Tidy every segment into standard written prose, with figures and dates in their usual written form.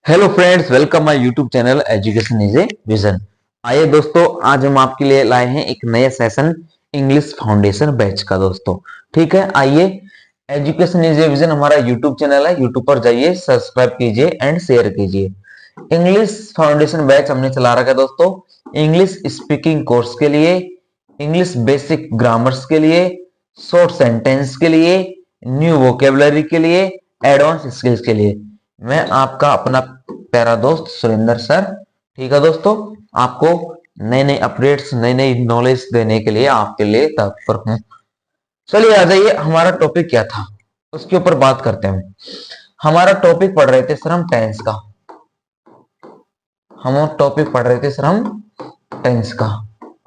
Hello friends, welcome my YouTube channel education is a vision. आइए दोस्तों, आज हम आपके लिए लाए हैं एक नया सेशन इंग्लिश फाउंडेशन बैच का। दोस्तों ठीक है, आइए। एजुकेशन इज ए विजन हमारा यूट्यूब चैनल है, यूट्यूब पर जाइए, सब्सक्राइब कीजिए एंड शेयर कीजिए। इंग्लिश फाउंडेशन बैच हमने चला रखा है दोस्तों, इंग्लिश स्पीकिंग कोर्स के लिए, इंग्लिश बेसिक ग्रामर्स के लिए, शॉर्ट सेंटेंस के लिए, न्यू वोकेबलरी के लिए, एडवांस स्किल्स के लिए। मैं आपका अपना प्यारा दोस्त सुरेंद्र सर। ठीक है दोस्तों, आपको नए नए अपडेट्स, नई नई नॉलेज देने के लिए आपके लिए तत्पर हूं। चलिए आ जाइए, हमारा टॉपिक क्या था उसके ऊपर बात करते हैं। हमारा टॉपिक पढ़ रहे थे सर हम टेंस का। हम टॉपिक पढ़ रहे थे सर हम टेंस का।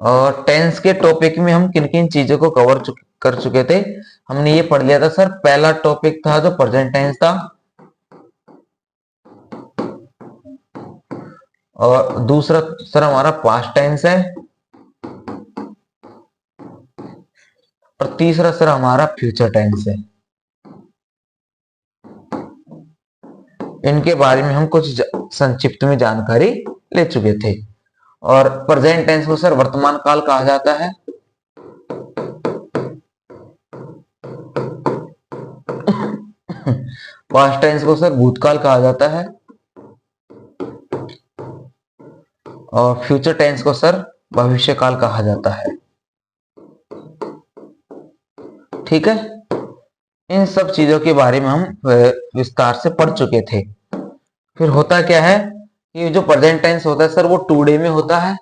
और टेंस के टॉपिक में हम किन किन चीजों को कर चुके थे। हमने ये पढ़ लिया था सर, पहला टॉपिक था जो प्रेजेंट टेंस था, और दूसरा सर हमारा पास्ट टेंस है, और तीसरा सर हमारा फ्यूचर टेंस है। इनके बारे में हम कुछ संक्षिप्त में जानकारी ले चुके थे। और प्रेजेंट टेंस को सर वर्तमान काल कहा जाता है, पास्ट टेंस को सर भूतकाल कहा जाता है, और फ्यूचर टेंस को सर भविष्य काल कहा जाता है। ठीक है, इन सब चीजों के बारे में हम विस्तार से पढ़ चुके थे। फिर होता क्या है कि जो प्रेजेंट टेंस होता है सर वो टुडे में होता है,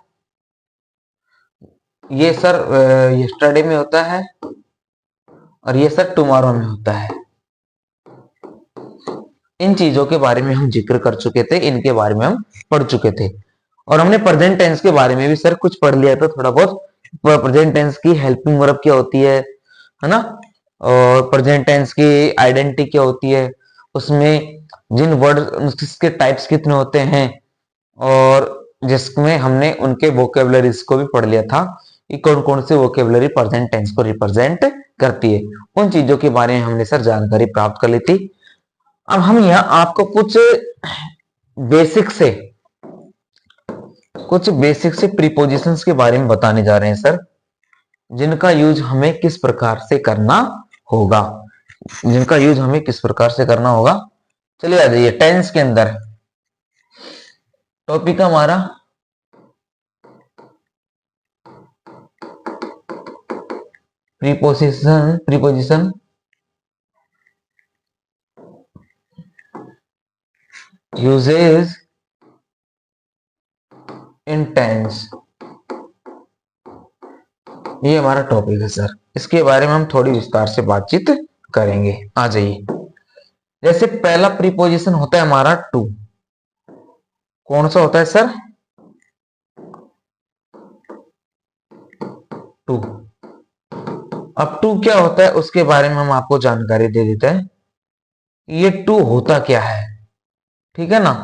ये सर यस्टरडे में होता है, और ये सर टुमारो में होता है। इन चीजों के बारे में हम जिक्र कर चुके थे, इनके बारे में हम पढ़ चुके थे। और हमने प्रेजेंट टेंस के बारे में भी सर कुछ पढ़ लिया था थोड़ा बहुत। प्रेजेंट टेंस की हेल्पिंग वर्ब क्या होती है ना, और प्रेजेंट टेंस की आइडेंटिटी क्या होती है, उसमें जिन वर्ड उसके टाइप्स कितने होते हैं, और जिसमें हमने उनके वोकेबलरीज को भी पढ़ लिया था कि कौन कौन से वोकेबलरी प्रेजेंट टेंस को रिप्रेजेंट करती है। उन चीजों के बारे में हमने सर जानकारी प्राप्त कर ली थी। अब हम यहाँ आपको बेसिक से कुछ बेसिक से प्रीपोजिशंस के बारे में बताने जा रहे हैं सर, जिनका यूज हमें किस प्रकार से करना होगा, जिनका यूज हमें किस प्रकार से करना होगा। चलिए आ जाइए, टेंस के अंदर टॉपिक हमारा प्रीपोजिशन यूजेस इन टेंस, ये हमारा टॉपिक है सर। इसके बारे में हम थोड़ी विस्तार से बातचीत करेंगे। आ जाइए, जैसे पहला प्रीपोजिशन होता है हमारा टू। कौन सा होता है सर? टू। अब टू क्या होता है उसके बारे में हम आपको जानकारी दे देते हैं। ये टू होता क्या है, ठीक है ना।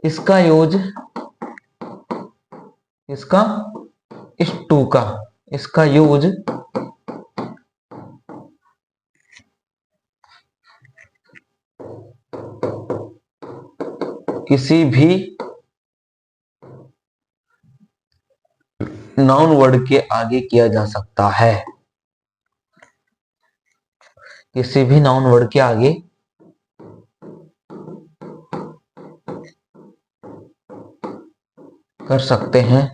इसका यूज, इसका इस टू का इसका यूज किसी भी नाउन वर्ड के आगे किया जा सकता है, किसी भी नाउन वर्ड के आगे कर सकते हैं।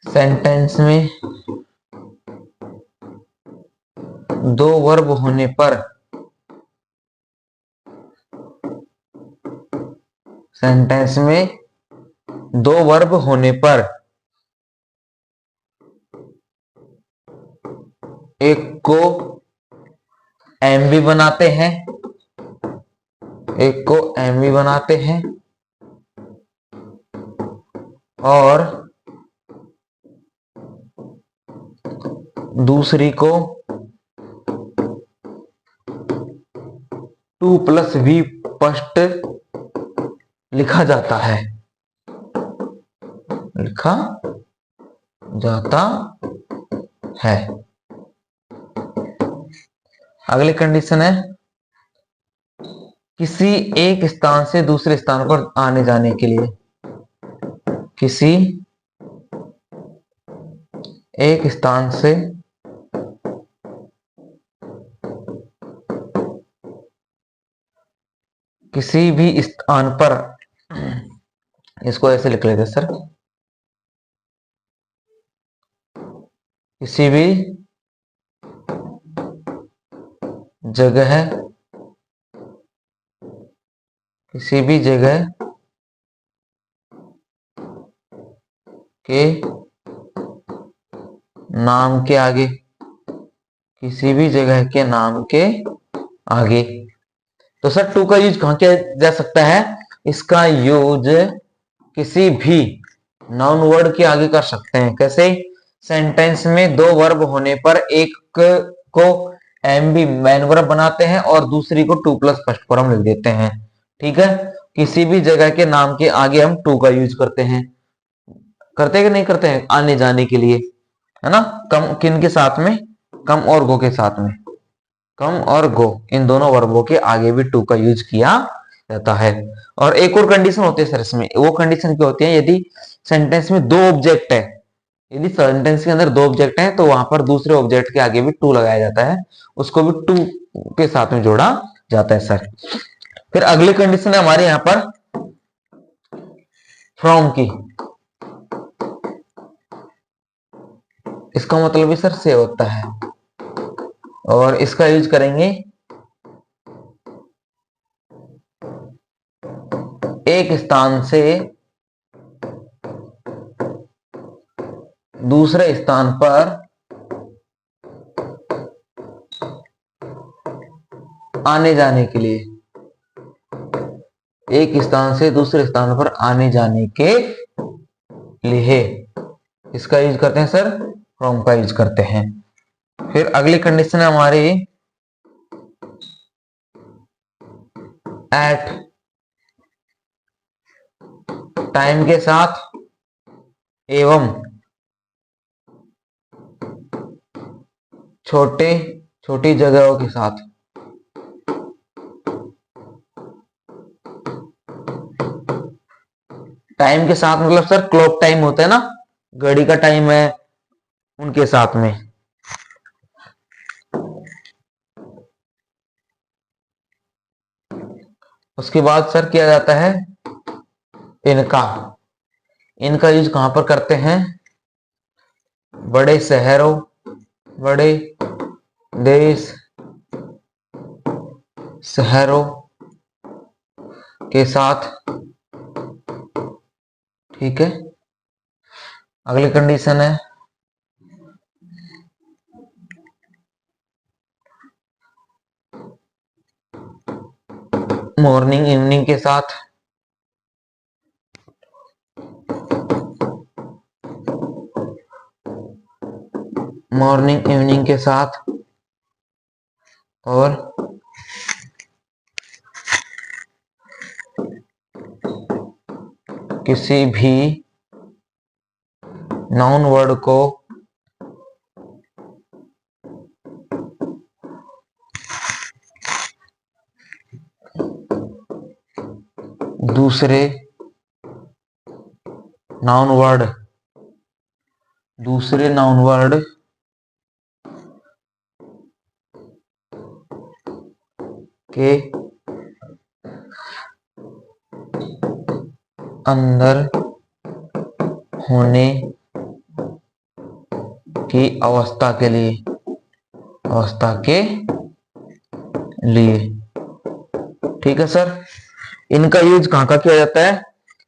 सेंटेंस में दो वर्ब होने पर, सेंटेंस में दो वर्ब होने पर एक को एम भी बनाते हैं, एक को एम भी बनाते हैं, और दूसरी को टू प्लस वी फर्स्ट लिखा जाता है, लिखा जाता है। अगली कंडीशन है किसी एक स्थान से दूसरे स्थान पर आने जाने के लिए, किसी एक स्थान से किसी भी स्थान पर, इसको ऐसे लिख लेते सर, किसी भी जगह, किसी भी जगह के नाम के आगे, किसी भी जगह के नाम के आगे। तो सर टू का यूज कहां किया जा सकता है? इसका यूज किसी भी नाउन वर्ड के आगे कर सकते हैं। कैसे? सेंटेंस में दो वर्ब होने पर एक को एम बी मैन वर्ब बनाते हैं और दूसरी को टू प्लस फर्स्ट फॉर्म लिख देते हैं। ठीक है, किसी भी जगह के नाम के आगे हम टू का यूज करते हैं। करते हैं कि नहीं करते हैं? आने जाने के लिए, है ना। कम किन के साथ में? कम और गो के साथ में। कम और गो इन दोनों वर्बों के आगे भी टू का यूज किया जाता है। और एक और कंडीशन होती है सर इसमें, वो कंडीशन क्या होती है? यदि सेंटेंस में दो ऑब्जेक्ट है, यदि सेंटेंस के अंदर दो ऑब्जेक्ट हैं तो वहां पर दूसरे ऑब्जेक्ट के आगे भी टू लगाया जाता है, उसको भी टू के साथ में जोड़ा जाता है सर। फिर अगली कंडीशन है हमारे यहां पर फ्रॉम की। इसका मतलब भी सर से होता है और इसका यूज करेंगे एक स्थान से दूसरे स्थान पर आने जाने के लिए, एक स्थान से दूसरे स्थान पर आने जाने के लिए इसका यूज करते हैं सर, फ्रॉम का यूज करते हैं। फिर अगली कंडीशन है हमारी एट टाइम के साथ एवं छोटे छोटी जगहों के साथ। टाइम के साथ मतलब सर क्लॉक टाइम होता है ना, घड़ी का टाइम है, उनके साथ में। उसके बाद सर किया जाता है इनका। इनका यूज कहां पर करते हैं? बड़े शहरों, बड़े देश, शहरों के साथ। ठीक है, अगली कंडीशन है मॉर्निंग इवनिंग के साथ। मॉर्निंग इवनिंग के साथ और किसी भी नाउन वर्ड को दूसरे नाउन वर्ड, दूसरे नाउन वर्ड के अंदर होने की अवस्था के लिए, अवस्था के लिए। ठीक है सर, इनका यूज कहां का किया जाता है?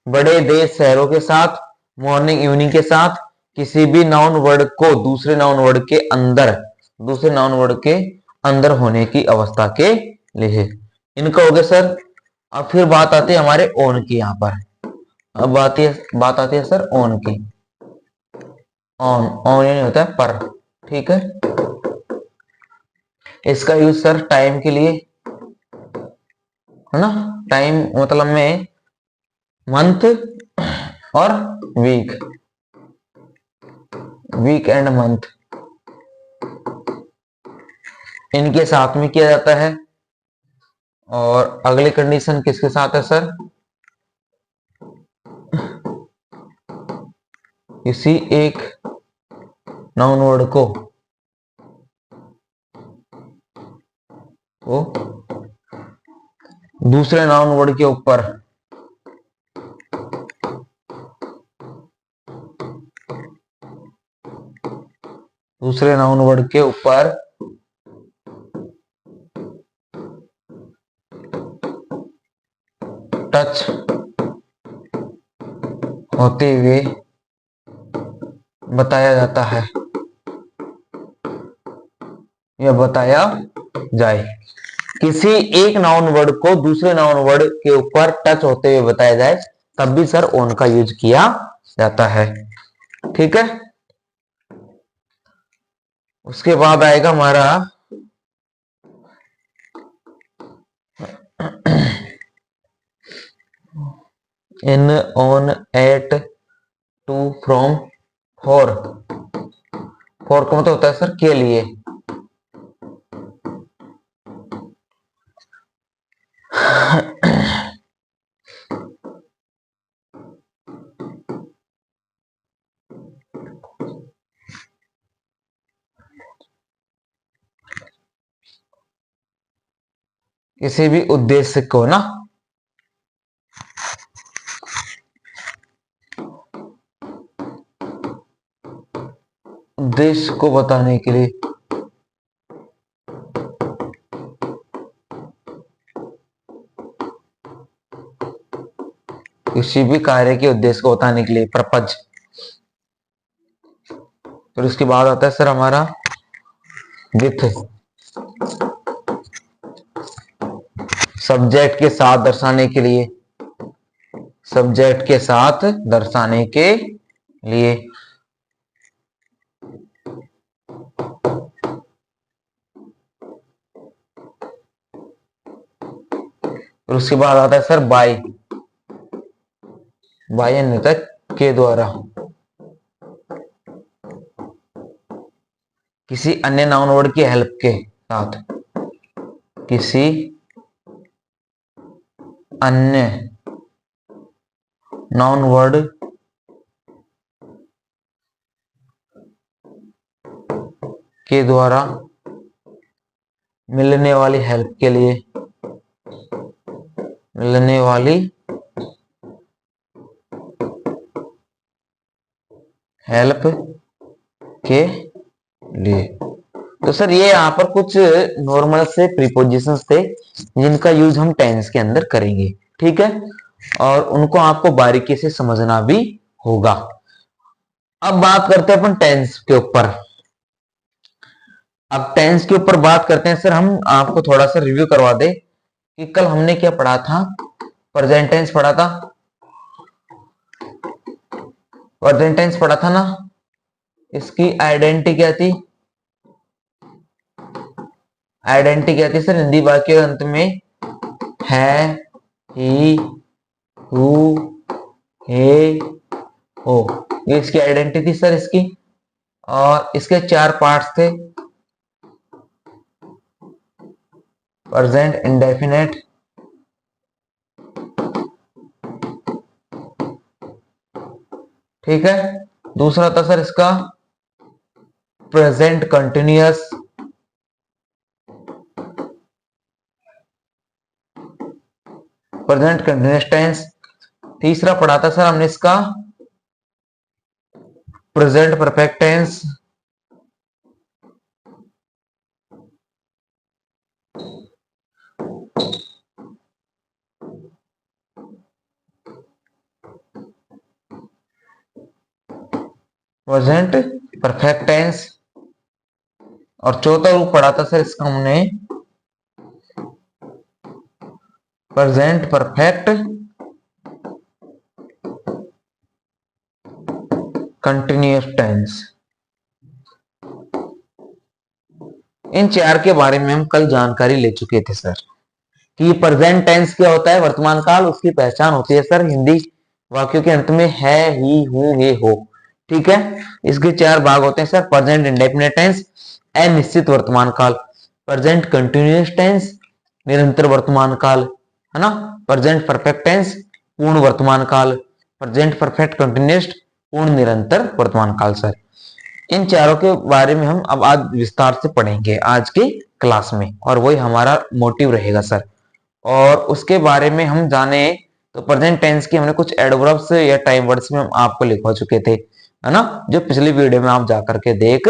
बड़े देश शहरों के साथ, मॉर्निंग इवनिंग के साथ, किसी भी नाउन वर्ड को दूसरे नाउन वर्ड के अंदर, दूसरे नाउन वर्ड के अंदर होने की अवस्था के लिए। इनका हो गया सर। अब फिर बात आती है हमारे ओन की यहां पर। अब बात आती है सर ऑन की। ऑन, ऑन यानी होता है पर। ठीक है, इसका यूज सर टाइम के लिए, है ना। टाइम मतलब में मंथ और वीक, वीक एंड मंथ, इनके साथ में किया जाता है। और अगली कंडीशन किसके साथ है सर? किसी एक नाउन वर्ड को दूसरे नाउन वर्ड के ऊपर टच होते हुए बताया जाता है या बताया जाए। किसी एक नाउन वर्ड को दूसरे नाउन वर्ड के ऊपर टच होते हुए बताया जाए तब भी सर ओन का यूज किया जाता है। ठीक है। उसके बाद आएगा हमारा in, on, at, to, from, for. For का मतलब होता है सर के लिए। किसी भी उद्देश्य को ना, उद्देश्य को बताने के लिए, किसी भी कार्य के उद्देश्य को बताने के लिए पर्पज। फिर उसके बाद आता है सर हमारा विथ, सब्जेक्ट के साथ दर्शाने के लिए, सब्जेक्ट के साथ दर्शाने के लिए। फिर उसके बाद आता है सर बाय, बाय अन्यथा के द्वारा, किसी अन्य नाउन वर्ड की हेल्प के साथ, किसी अन्य नाउन वर्ड के द्वारा मिलने वाली हेल्प के लिए, मिलने वाली हेल्प के लिए। तो सर ये यहाँ पर कुछ नॉर्मल से प्रीपोजिशंस थे जिनका यूज हम टेंस के अंदर करेंगे। ठीक है, और उनको आपको बारीकी से समझना भी होगा। अब बात करते हैं अपन टेंस के ऊपर। अब टेंस के ऊपर बात करते हैं सर, हम आपको थोड़ा सा रिव्यू करवा दे कि कल हमने क्या पढ़ा था। प्रेजेंट टेंस पढ़ा था, प्रेजेंट टेंस पढ़ा था ना। इसकी आइडेंटिटी क्या थी? आइडेंटिटी क्या थी सर? हिंदी वाक्य के अंत में है, ही, हु, हे, हो, ये इसकी आइडेंटिटी सर इसकी। और इसके 4 पार्ट्स थे, प्रेजेंट इंडेफिनेट, ठीक है। दूसरा था सर इसका present continuous, present continuous tense. तीसरा पढ़ा था सर हमने इसका present perfect tense. Present perfect tense. और चौथा रूप पढ़ा था सर इसका हमने प्रेजेंट परफेक्ट कंटिन्यूअस टेंस। इन 4 के बारे में हम कल जानकारी ले चुके थे सर कि प्रेजेंट टेंस क्या होता है, वर्तमान काल। उसकी पहचान होती है सर हिंदी वाक्यों के अंत में है, ही, हूं, हे, हो। ठीक है, इसके 4 भाग होते हैं सर, प्रेजेंट इंडेफिनिट टेंस, अनिश्चित वर्तमान काल, प्रेजेंट कंटिन्यूअस टेंस निरंतर वर्तमान काल, है ना। प्रेजेंट परफेक्ट टेंस पूर्ण वर्तमान काल, प्रेजेंट परफेक्ट कंटिन्यूअस पूर्ण निरंतर वर्तमान काल सर। इन चारों के बारे में हम अब आज विस्तार से पढ़ेंगे आज की क्लास में, और वही हमारा मोटिव रहेगा सर। और उसके बारे में हम जाने तो प्रेजेंट टेंस की हमने कुछ एडवर्ब्स या टाइम वर्ड्स में हम आपको लिखवा चुके थे, है ना, जो पिछली वीडियो में आप जाकर के देख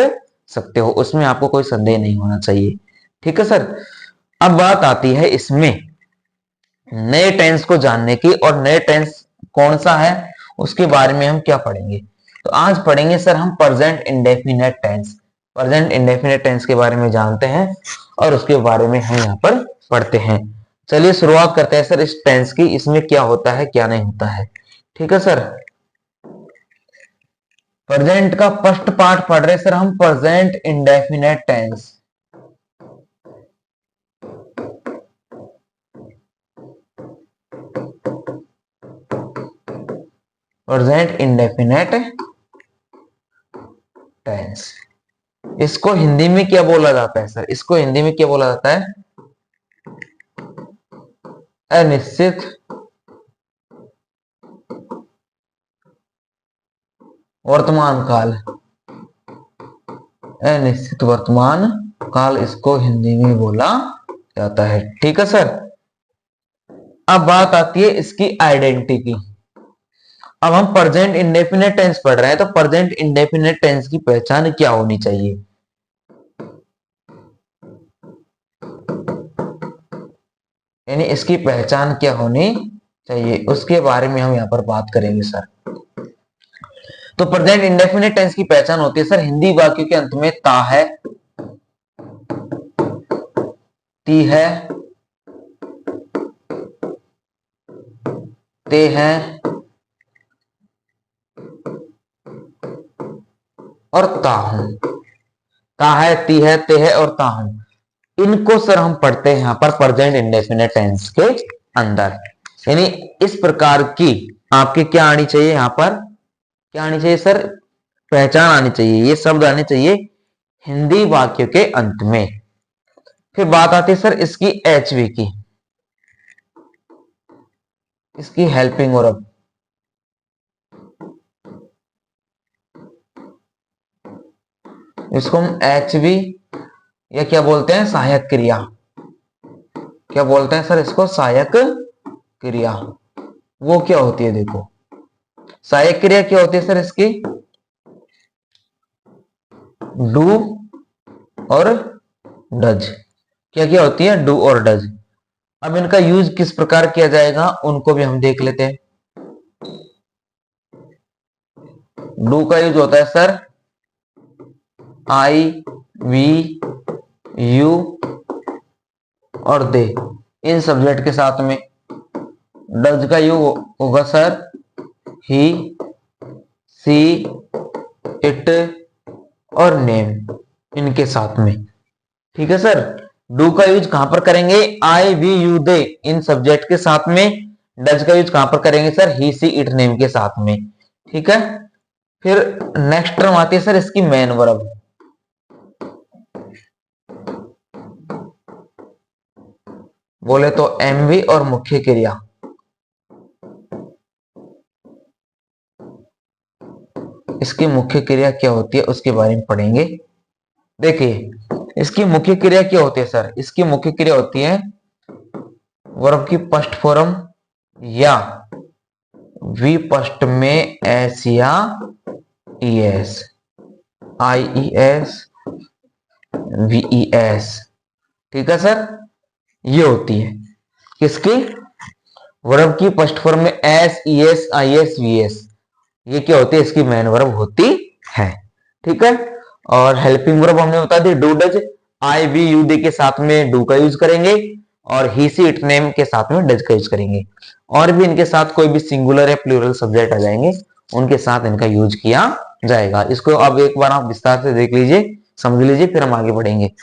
सकते हो, उसमें आपको कोई संदेह नहीं होना चाहिए। ठीक है सर। अब बात आती है इसमें नए टेंस को जानने की, और नए टेंस कौन सा है उसके बारे में हम क्या पढ़ेंगे। तो आज पढ़ेंगे सर हम present indefinite tense. Present indefinite tense के बारे में जानते हैं और उसके बारे में हम यहाँ पर पढ़ते हैं। चलिए शुरुआत करते हैं सर इस टेंस की, इसमें क्या होता है क्या नहीं होता है। ठीक है सर। प्रेजेंट का फर्स्ट पार्ट पढ़ रहे सर हम, present indefinite tense. Present indefinite tense, इसको हिंदी में क्या बोला जाता है सर? इसको हिंदी में क्या बोला जाता है? अनिश्चित वर्तमान काल। अनिश्चित वर्तमान काल इसको हिंदी में बोला जाता है। ठीक है सर। अब बात आती है इसकी आइडेंटिटी की। अब हम प्रेजेंट इंडेफिनिट टेंस पढ़ रहे हैं, तो प्रेजेंट इंडेफिनिट टेंस की पहचान क्या होनी चाहिए? यानी इसकी पहचान क्या होनी चाहिए उसके बारे में हम यहां पर बात करेंगे सर। तो प्रेजेंट इंडेफिनिट टेंस की पहचान होती है सर, हिंदी वाक्य के अंत में ता है, ती है, ते है और ता हूं। ता है, ती है, ते है और ता हूं, इनको सर हम पढ़ते हैं यहां पर प्रेजेंट इंडेफिनिट टेंस के अंदर। यानी इस प्रकार की आपके क्या आनी चाहिए यहां पर, क्या आनी चाहिए सर? पहचान आनी चाहिए, ये शब्द आने चाहिए हिंदी वाक्य के अंत में। फिर बात आती है सर इसकी एचवी की, इसकी हेल्पिंग वर्ब। इसको हम एचवी या क्या बोलते हैं, सहायक क्रिया। क्या बोलते हैं सर इसको? सहायक क्रिया। वो क्या होती है देखो, सहायक क्रिया क्या होती है सर इसकी? डू और डज। क्या क्या होती है? डू और डज। अब इनका यूज किस प्रकार किया जाएगा उनको भी हम देख लेते हैं। डू का यूज होता है सर आई, वी, यू और दे, इन सब्जेक्ट के साथ में। डज का यूज होगा सर ही, सी, इट और नेम, इनके साथ में। ठीक है सर। डू का यूज कहां पर करेंगे? आई, वी, यू, दे, इन सब्जेक्ट के साथ में। डज का यूज कहां पर करेंगे sir? He, she, it, name के साथ में। ठीक है। फिर नेक्स्ट टर्म आती है सर इसकी मेन वर्ब। बोले तो एमवी और मुख्य क्रिया। इसकी मुख्य क्रिया क्या होती है उसके बारे में पढ़ेंगे। देखिए इसकी मुख्य क्रिया क्या होती है सर? इसकी मुख्य क्रिया होती है वर्ब की फर्स्ट फॉर्म या विपस्ट में एस या ईएस, आई ई एस, वी एस। ठीक है सर। ये होती है किसकी? वर्ब की फर्स्ट फॉर्म में S, E S, I S, V S. ये क्या होती है? इसकी मेन वर्ब होती है। ठीक है। और हेल्पिंग वर्ब हमने बता दी do does. I, we, you, they के साथ में डू का यूज करेंगे, और ही, सी, इट, नेम के साथ में डज का यूज करेंगे। और भी इनके साथ कोई भी सिंगुलर या प्लूरल सब्जेक्ट आ जाएंगे, उनके साथ इनका यूज किया जाएगा। इसको अब एक बार आप विस्तार से देख लीजिए, समझ लीजिए, फिर हम आगे बढ़ेंगे।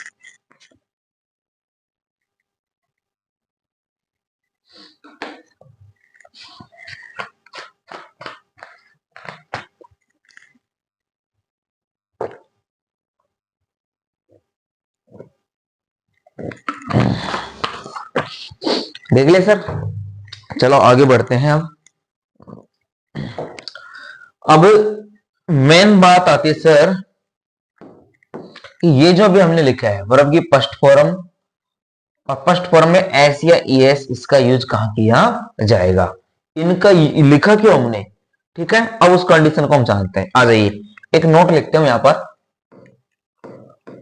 देख ले सर। चलो आगे बढ़ते हैं। अब मेन बात आती है सर कि ये जो अभी हमने लिखा है वर्ब की फर्स्ट फॉर्म, और फर्स्ट फॉर्म में एस या ईएस इसका यूज कहां किया जाएगा, इनका लिखा क्यों हमने। ठीक है, अब उस कंडीशन को हम जानते हैं। आ जाइए एक नोट लिखते हैं यहां पर,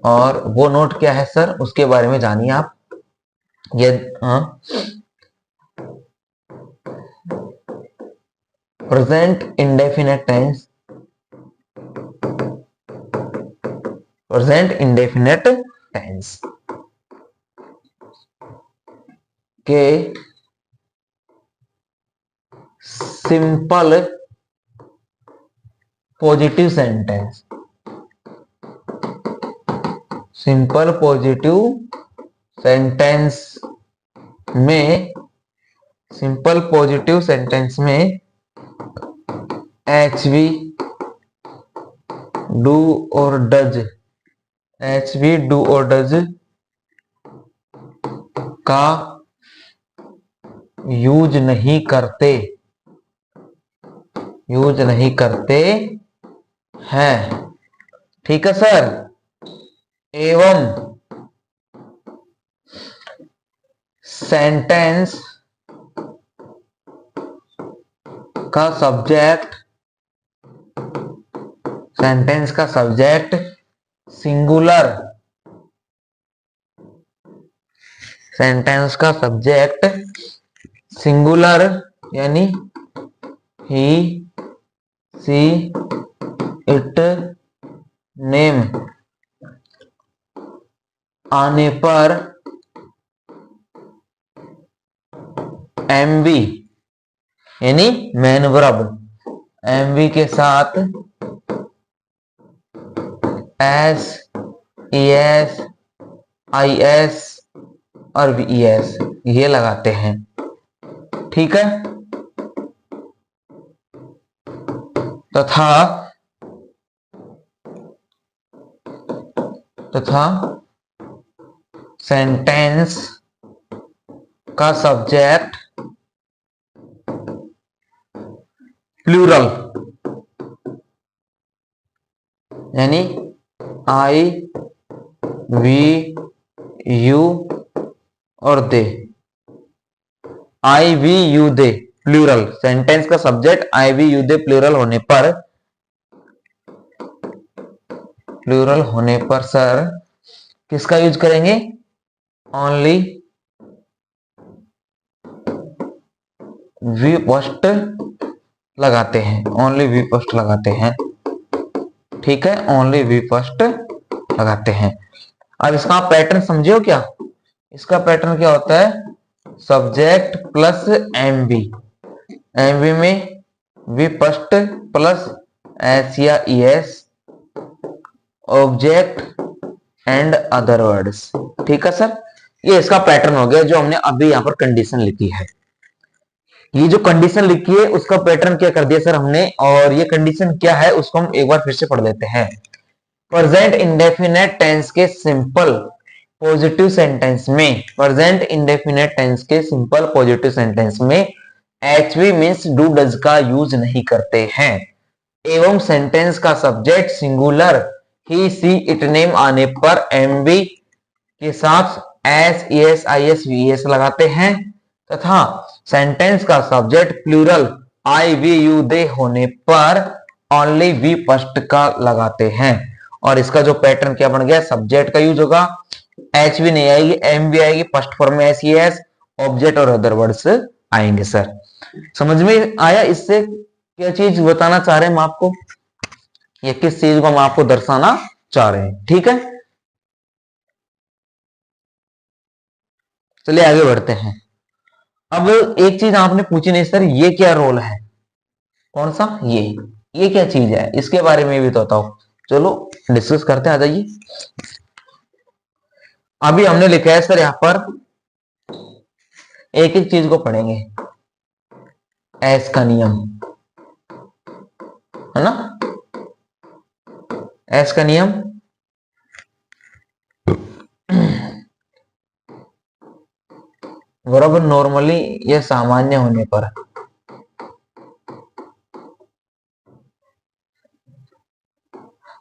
और वो नोट क्या है सर उसके बारे में जानिए आप। ये present indefinite tense, present indefinite tense के simple positive sentence, simple positive sentence में, सिंपल पॉजिटिव सेंटेंस में एच वी डू और डज, एच वी डू और डज का यूज नहीं करते, यूज नहीं करते हैं। ठीक है सर। एवं सेंटेंस का सब्जेक्ट, सेंटेंस का सब्जेक्ट सिंगुलर, सेंटेंस का सब्जेक्ट सिंगुलर यानी ही सी इट नेम आने पर एमवी यानी मेन वर्ब, एमवी के साथ एस ईएस आईएस और वीएस ये लगाते हैं। ठीक है, तथा तथा सेंटेंस का सब्जेक्ट प्लूरल यानी आई वी यू और they, I we you they plural, sentence का subject I we you they plural होने पर, प्लूरल होने पर सर किसका यूज करेंगे, ओनली वी फर्स्ट लगाते हैं, ओनली वी फर्स्ट लगाते हैं। ठीक है, ओनली वी फर्स्ट लगाते हैं। अब इसका पैटर्न समझियो क्या, इसका पैटर्न क्या होता है, सब्जेक्ट प्लस एमवी, एमवी में वी फर्स्ट प्लस एस या ES, object and other words. ठीक है सर, ये इसका पैटर्न हो गया जो हमने अभी यहां पर कंडीशन लिखी है। ये जो कंडीशन लिखी है उसका पैटर्न क्या कर दिया सर हमने, और ये कंडीशन क्या है उसको हम एक बार फिर से पढ़ लेते हैं। प्रेजेंट इंडेफिनेट टेंस के सिंपल पॉजिटिव सेंटेंस में, प्रेजेंट इंडेफिनेट टेंस के सिंपल पॉजिटिव सेंटेंस में एचवी मींस डू डज का यूज नहीं करते हैं, एवं सेंटेंस का subject singular he she it name आने पर एमवी के साथ S S I S V S लगाते हैं, तथा सेंटेंस का subject plural I we you they होने पर ओनली वी फर्स्ट का लगाते हैं। और इसका जो पैटर्न क्या बन गया, सब्जेक्ट का यूज होगा, एच वी नहीं आएगी, एम वी आएगी, फर्स्ट फॉर्म में एस एस, ऑब्जेक्ट और अदर वर्ड्स आएंगे। सर समझ में आया, इससे क्या चीज बताना चाह रहे हैं हम आपको, या किस चीज को हम आपको दर्शाना चाह रहे हैं। ठीक है, चलिए आगे बढ़ते हैं। अब एक चीज आपने पूछी नहीं सर, ये क्या रोल है, कौन सा, ये क्या चीज है, इसके बारे में भी तो बताओ। चलो डिस्कस करते हैं, आ जाइए। अभी हमने लिखा है सर यहां पर, एक एक चीज को पढ़ेंगे। एस का नियम है ना, एस का नियम, वर्ब नॉर्मली या सामान्य होने पर,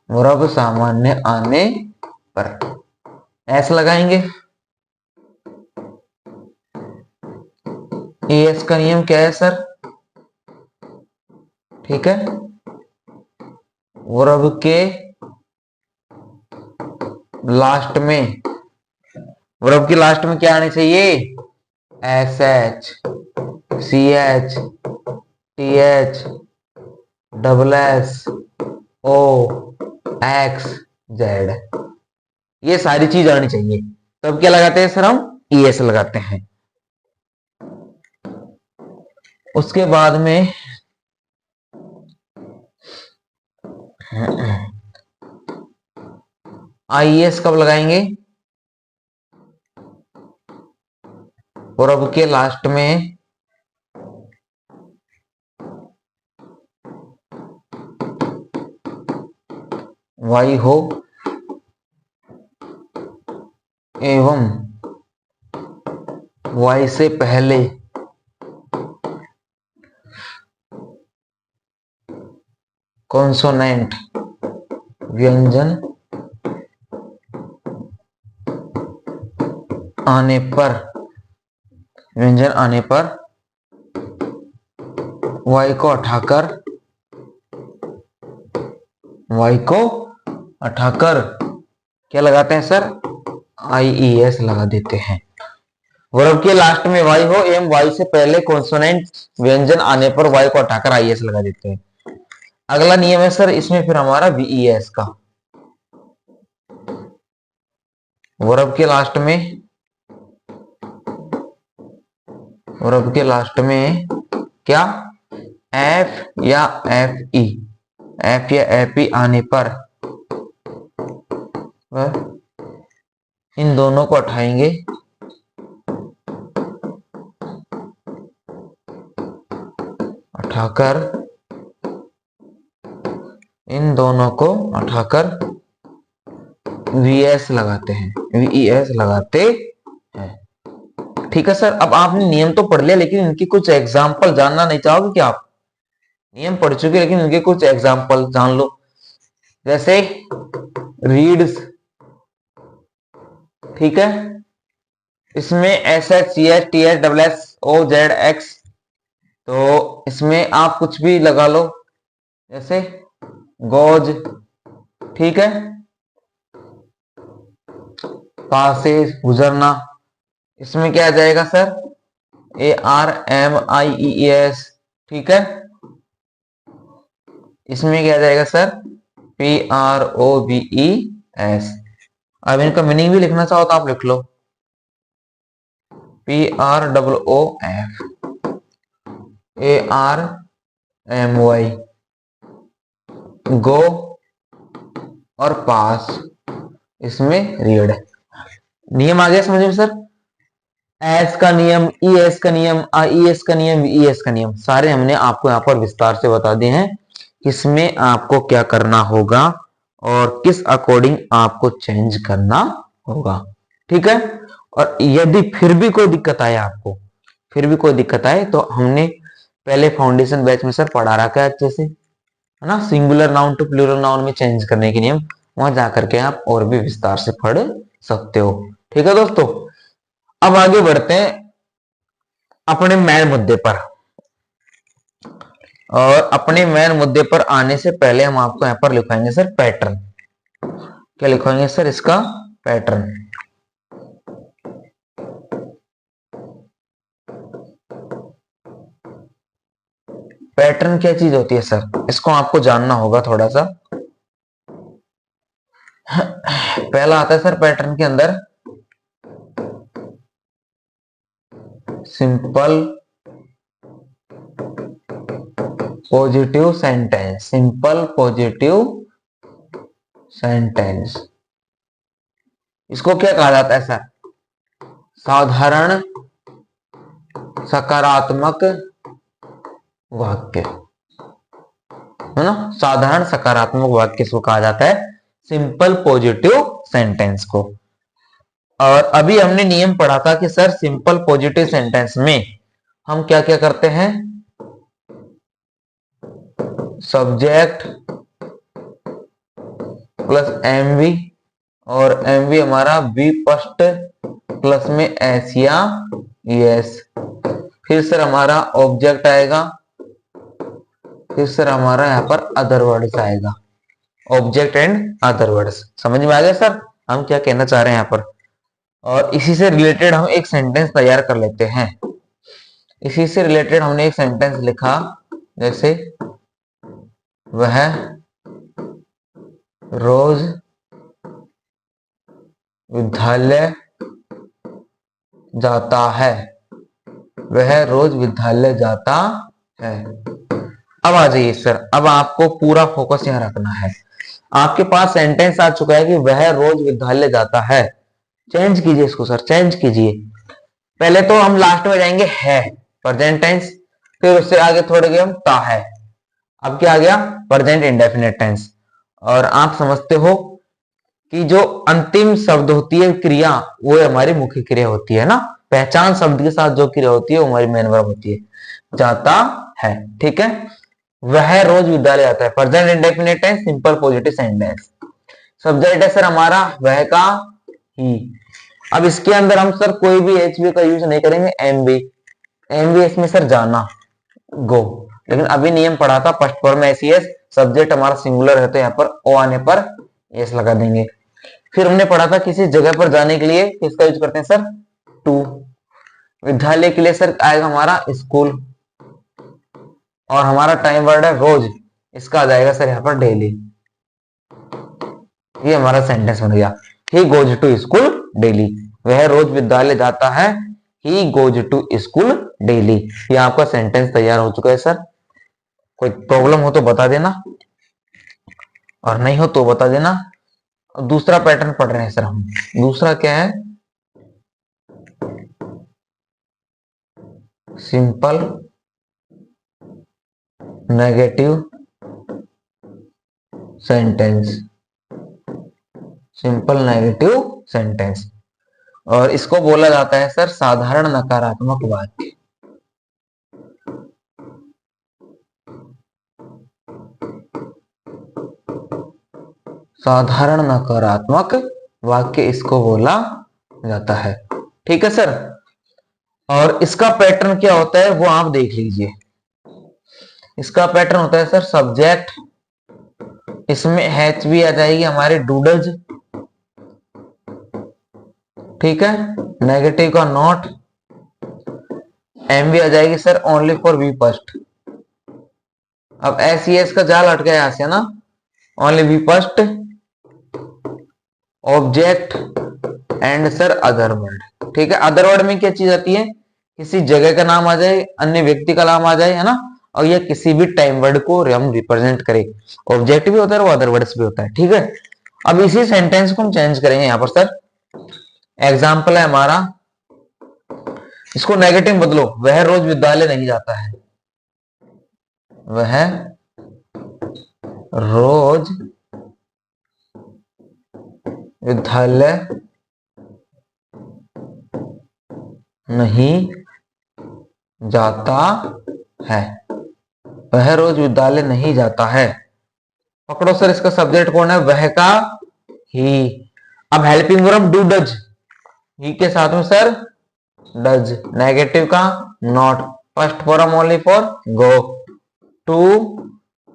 वर्ब सामान्य आने पर एस लगाएंगे। एस का नियम क्या है सर? ठीक है, वर्ब के लास्ट में, वर्ब के लास्ट में क्या आने चाहिए? S H, C H, T H, double S, O, X, Z, ये सारी चीज आनी चाहिए। तब क्या लगाते हैं सर? हम ई एस लगाते हैं। उसके बाद में आई एस कब लगाएंगे? वर्ब के लास्ट में वाई हो एवं वाई से पहले कॉन्सोनेंट व्यंजन आने पर, व्यंजन आने पर वाई को हटाकर, वाई को हटाकर क्या लगाते हैं सर? आई ई एस लगा देते हैं। वर्ब के लास्ट में वाई हो एवं वाई से पहले कॉन्सोनेंट व्यंजन आने पर वाई को हटाकर आई एस लगा देते हैं। अगला नियम है सर इसमें फिर हमारा वीईएस का। वर्ब के लास्ट में, वर्ब के लास्ट में क्या? एफ या एफ ई, एफ या एफ ई आने पर इन दोनों को हटाएंगे, हटाकर, इन दोनों को हटाकर वीएस लगाते हैं, वीईएस लगाते हैं। ठीक है सर, अब आपने नियम तो पढ़ लिया लेकिन इनकी कुछ एग्जाम्पल जानना नहीं चाहोगे क्या आप? नियम पढ़ चुके लेकिन इनके कुछ एग्जाम्पल जान लो। जैसे रीड्स, ठीक है, इसमें S H C H T H double S O Z X, तो इसमें आप कुछ भी लगा लो, जैसे गोज, ठीक है, पास से गुजरना, इसमें क्या आ जाएगा sir? A R M I E S, ठीक है, इसमें क्या आ जाएगा sir? P R O B E S. अब इनका मीनिंग भी लिखना चाहो तो आप लिख लो, P R double O F A R M Y, go और पास, इसमें रीड। नियम आ गया समझ में सर? एस का नियम, ई एस का नियम, आई एस का नियम, ई एस का नियम, सारे हमने आपको यहाँ पर विस्तार से बता दिए हैं। किसमें आपको क्या करना होगा और किस अकॉर्डिंग आपको चेंज करना होगा, ठीक है। और यदि फिर भी कोई दिक्कत आए, आपको फिर भी कोई दिक्कत आए, तो हमने पहले फाउंडेशन बैच में सर पढ़ा रखा है अच्छे से, है ना, singular noun to plural noun में चेंज करने के नियम, वहां जाकर के आप और भी विस्तार से पढ़ सकते हो। ठीक है दोस्तों, अब आगे बढ़ते हैं अपने मेन मुद्दे पर। और अपने मेन मुद्दे पर आने से पहले हम आपको यहां पर लिखवाएंगे सर पैटर्न। क्या लिखवाएंगे सर? इसका पैटर्न। पैटर्न क्या चीज होती है सर? इसको आपको जानना होगा थोड़ा सा। पहला आता है सर पैटर्न के अंदर simple positive sentence, simple positive sentence. इसको क्या कहा जाता है सर? साधारण सकारात्मक वाक्य, है ना, साधारण सकारात्मक वाक्य इसको कहा जाता है, सिंपल पॉजिटिव सेंटेंस को। और अभी हमने नियम पढ़ा था कि सर सिंपल पॉजिटिव सेंटेंस में हम क्या क्या करते हैं, सब्जेक्ट प्लस एमवी, और एमवी हमारा बी फर्स्ट प्लस में एस या यस, फिर सर हमारा ऑब्जेक्ट आएगा, फिर सर हमारा यहाँ पर अदर वर्ड्स आएगा, ऑब्जेक्ट एंड अदर वर्ड्स। समझ में आ गया सर हम क्या कहना चाह रहे हैं यहाँ पर। और इसी से रिलेटेड हम एक सेंटेंस तैयार कर लेते हैं। इसी से रिलेटेड हमने एक सेंटेंस लिखा, जैसे वह रोज विद्यालय जाता है, वह रोज विद्यालय जाता है। अब आ जाइए सर, अब आपको पूरा फोकस यहां रखना है। आपके पास सेंटेंस आ चुका है कि वह रोज विद्यालय जाता है। चेंज कीजिए इसको सर, चेंज कीजिए। पहले तो हम लास्ट में जाएंगे है, प्रेजेंट टेंस, फिर उससे आगे थोड़े गए हम ता है। अब क्या आ गया, प्रेजेंट इंडेफिनिट टेंस। और आप समझते हो कि जो अंतिम शब्द होती है क्रिया, वो हमारी मुख्य क्रिया होती है ना। पहचान शब्द के साथ जो क्रिया होती है वो हमारी मेन वर्ब होती है, जाता है। ठीक है, वह रोज विद्यालय जाता है, present indefinite tense, simple positive sentence. Subject है सर हमारा वह का ही। अब इसके अंदर हम सर कोई भी एच बी का यूज नहीं करेंगे, एम बी। एम बी इसमें सर जाना, गो। लेकिन अभी नियम पढ़ा था फर्स्ट फॉर्म में एस, सब्जेक्ट हमारा सिंगुलर है तो यहाँ पर ओ आने पर एस लगा देंगे। फिर हमने पढ़ा था किसी जगह पर जाने के लिए किसका यूज करते हैं सर, टू। विद्यालय के लिए सर आएगा हमारा स्कूल, और हमारा टाइम वर्ड है रोज, इसका आ जाएगा सर यहाँ पर डेली। ये हमारा सेंटेंस बन गया, he goes to school daily. वह रोज विद्यालय जाता है, he goes to school daily. ये आपका सेंटेंस तैयार हो चुका है सर। कोई प्रॉब्लम हो तो बता देना, और नहीं हो तो बता देना। दूसरा पैटर्न पढ़ रहे हैं सर हम। दूसरा क्या है, simple negative sentence, simple negative sentence. और इसको बोला जाता है सर साधारण नकारात्मक वाक्य। साधारण नकारात्मक वाक्य इसको बोला जाता है। ठीक है सर, और इसका पैटर्न क्या होता है वो आप देख लीजिए। इसका पैटर्न होता है सर सब्जेक्ट, इसमें हैच भी आ जाएगी हमारे डूडल्स। ठीक है, नेगेटिव का नॉट, एम भी आ जाएगी sir only for V first. अब एस ई एस का जाल अट गया यहां से ना, only V first, object and sir other word. ठीक है, अदर वर्ड में क्या चीज आती है, किसी जगह का नाम आ जाए, अन्य व्यक्ति का नाम आ जाए, है ना, और यह किसी भी टाइम वर्ड को हम रिप्रेजेंट करें। ऑब्जेक्ट भी होता है और अदर वर्ड्स भी होता है। ठीक है, अब इसी सेंटेंस को हम चेंज करेंगे यहां पर सर। एग्जाम्पल है हमारा, इसको नेगेटिव बदलो, वह रोज विद्यालय नहीं जाता है, वह रोज विद्यालय नहीं जाता है, वह रोज विद्यालय नहीं जाता है। पकड़ो सर, इसका सब्जेक्ट कौन है, वह का ही। अब helping verb do does, he के साथ में सर डज, नेगेटिव का not, first form only for go to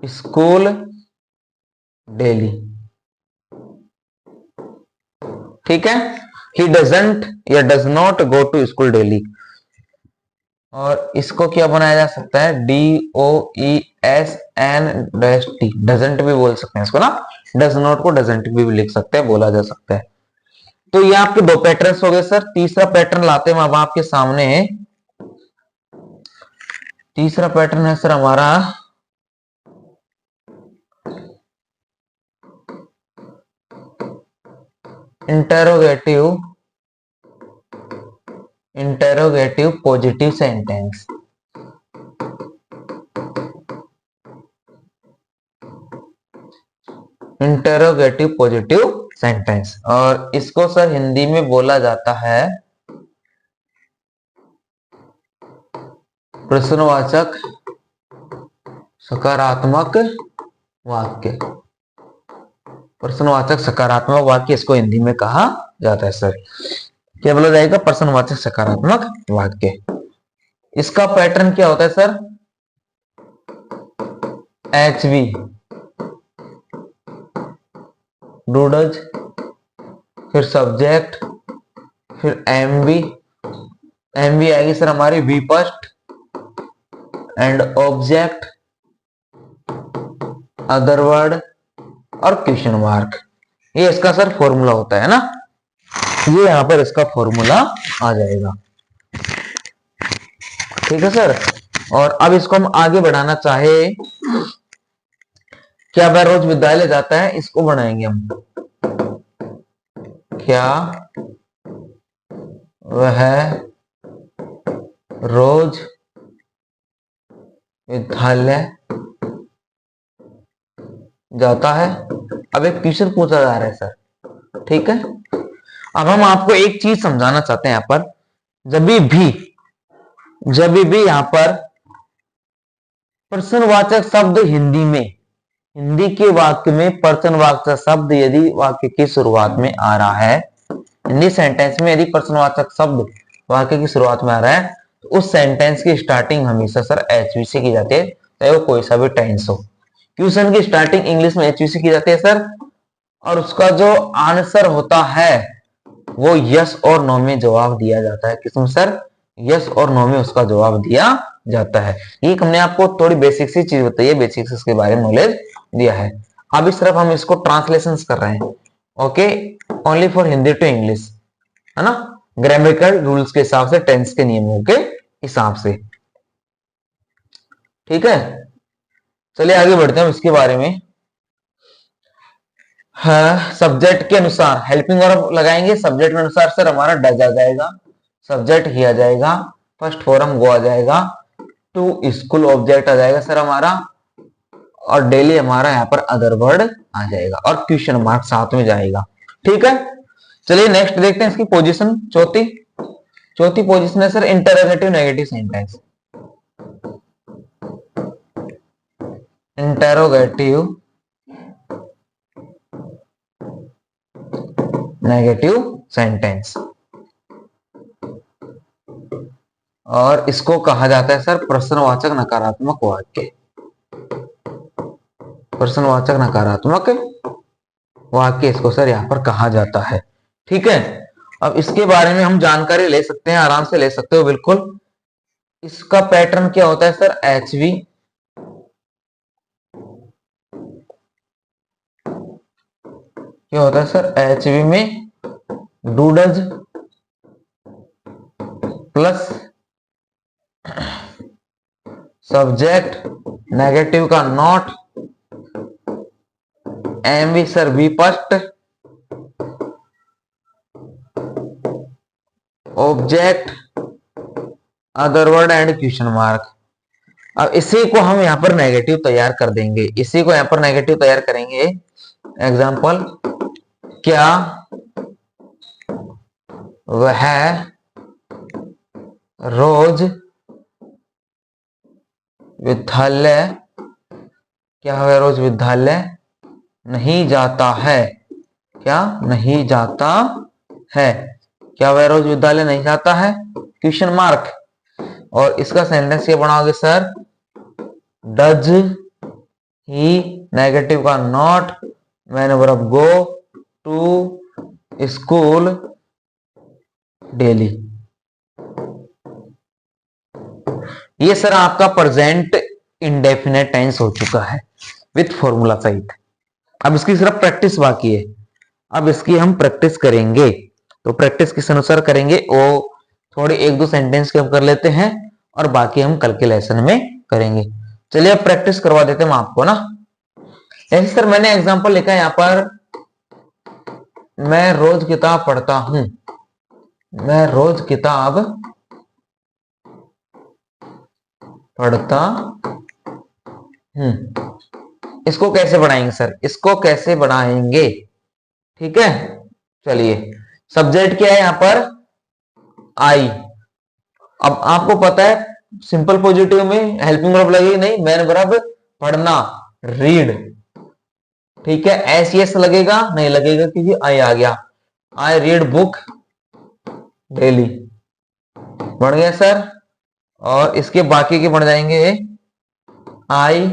school daily. ठीक है, ही डजंट या does not go to school daily. और इसको क्या बनाया जा सकता है, D O E S N dash T, doesn't भी बोल सकते हैं इसको ना, डज नॉट को डजंट भी लिख सकते हैं, बोला जा सकता है। तो ये आपके दो पैटर्न्स हो गए सर। तीसरा पैटर्न लाते हैं अब आपके सामने। तीसरा पैटर्न है सर हमारा interrogative, interrogative positive sentence. Interrogative positive sentence, और इसको सर हिंदी में बोला जाता है प्रश्नवाचक सकारात्मक वाक्य। प्रश्नवाचक सकारात्मक वाक्य इसको हिंदी में कहा जाता है सर। क्या बोला जाएगा? प्रश्नवाचक सकारात्मक वाक्य। इसका पैटर्न क्या होता है सर? HV, डू डज, फिर सब्जेक्ट, फिर MV। MV आएगी सर हमारी V first and object, other word और क्वेश्चन मार्क। ये इसका सर फॉर्मूला होता है ना, ये यहां पर इसका फॉर्मूला आ जाएगा। ठीक है सर। और अब इसको हम आगे बढ़ाना चाहे, क्या वह रोज विद्यालय जाता है, इसको बनाएंगे हम। क्या वह रोज विद्यालय जाता है? अब एक क्वेश्चन पूछा जा रहा है सर। ठीक है। अब हम आपको एक चीज समझाना चाहते हैं यहां पर, जब भी यहां पर प्रश्नवाचक शब्द हिंदी में, हिंदी के वाक्य में प्रश्नवाचक शब्द यदि वाक्य की शुरुआत में आ रहा है, हिंदी सेंटेंस में यदि प्रश्नवाचक शब्द वाक्य की शुरुआत में आ रहा है, तो उस सेंटेंस की स्टार्टिंग हमेशा सर HV से की जाती है, चाहे वो कोई सा भी टेंस हो। क्वेश्चन की स्टार्टिंग इंग्लिश में HV से की जाती है सर, और उसका जो आंसर होता है वो यस और नो में जवाब दिया जाता है। किसमें सर? यस और नो में उसका जवाब दिया जाता है। ये हमने आपको थोड़ी बेसिक सी चीज बताई है, बेसिक से इसके बारे में नॉलेज दिया है। अब इस तरफ हम इसको ट्रांसलेशन कर रहे हैं। Okay, only for Hindi to English, है ना, ग्रामेटिकल रूल्स के हिसाब से, टेंस के नियमों के हिसाब से। ठीक है, चलिए आगे बढ़ते हैं इसके बारे में। हाँ, सब्जेक्ट के अनुसार हेल्पिंग वर्ब लगाएंगे। सब्जेक्ट के अनुसार सर हमारा डज आ जाएगा, सब्जेक्ट ही आ जाएगा, फर्स्ट फॉर्म गो आ जाएगा, टू स्कूल ऑब्जेक्ट आ जाएगा सर हमारा, और डेली हमारा यहाँ पर अदर वर्ड आ जाएगा, और क्वेश्चन मार्क साथ में जाएगा। ठीक है, चलिए नेक्स्ट देखते हैं इसकी पोजीशन। चौथी पोजीशन है sir interrogative negative sentence. Interrogative negative sentence, और इसको कहा जाता है सर प्रश्नवाचक नकारात्मक वाक्य। प्रश्नवाचक नकारात्मक वाक्य इसको सर यहां पर कहा जाता है। ठीक है, अब इसके बारे में हम जानकारी ले सकते हैं, आराम से ले सकते हो बिल्कुल। इसका पैटर्न क्या होता है सर? HV, क्या होता है सर? HV में do does plus subject, negative का not, MV sir be first, object, other word and question mark. अब इसी को हम यहां पर नेगेटिव तैयार कर देंगे, इसी को यहां पर नेगेटिव तैयार करेंगे। एग्जाम्पल, क्या वह रोज विद्यालय, क्या वह रोज विद्यालय नहीं जाता है? क्या नहीं जाता है? क्या वह रोज विद्यालय नहीं जाता है? Question mark. और इसका सेंटेंस क्या बनाओगे सर? डज ही, नेगेटिव का not, main verb go, to school daily. ये सर आपका प्रेजेंट इंडेफिनेट टेंस हो चुका है विथ फॉर्मूला सहित। अब इसकी सिर्फ प्रैक्टिस बाकी है, अब इसकी हम प्रैक्टिस करेंगे। तो प्रैक्टिस किस अनुसार करेंगे, वो थोड़े एक दो सेंटेंस के हम कर लेते हैं, और बाकी हम कल के लेसन में करेंगे। चलिए अब प्रैक्टिस करवा देते हैं हम आपको ना। ऐसे सर मैंने एग्जांपल लिखा है यहाँ पर, मैं रोज किताब पढ़ता हूं, मैं रोज किताब पढ़ता हूं। इसको कैसे बढ़ाएंगे सर? इसको कैसे बढ़ाएंगे? ठीक है, चलिए सब्जेक्ट क्या है यहां पर, आई। अब आपको पता है सिंपल पॉजिटिव में हेल्पिंग वर्ब लगेगी नहीं, मेन वर्ब पढ़ना, रीड। ठीक है, एस यस लगेगा नहीं, लगेगा क्योंकि आई आ गया। आई रीड बुक डेली, बढ़ गया सर। और इसके बाकी के बढ़ जाएंगे, I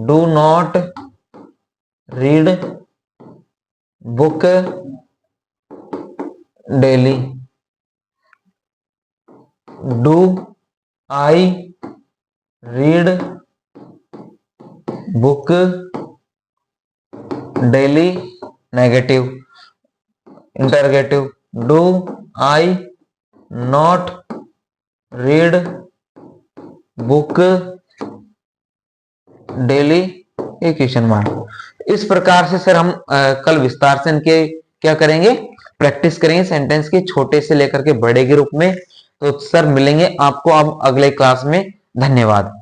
do not read book daily, do I read book daily, negative, interrogative, do I not read book daily, एक क्वेश्चन मार्क। इस प्रकार से सर हम कल विस्तार से इनके क्या करेंगे, प्रैक्टिस करेंगे सेंटेंस के छोटे से लेकर के बड़े के रूप में। तो सर मिलेंगे आपको अब अगले क्लास में, धन्यवाद।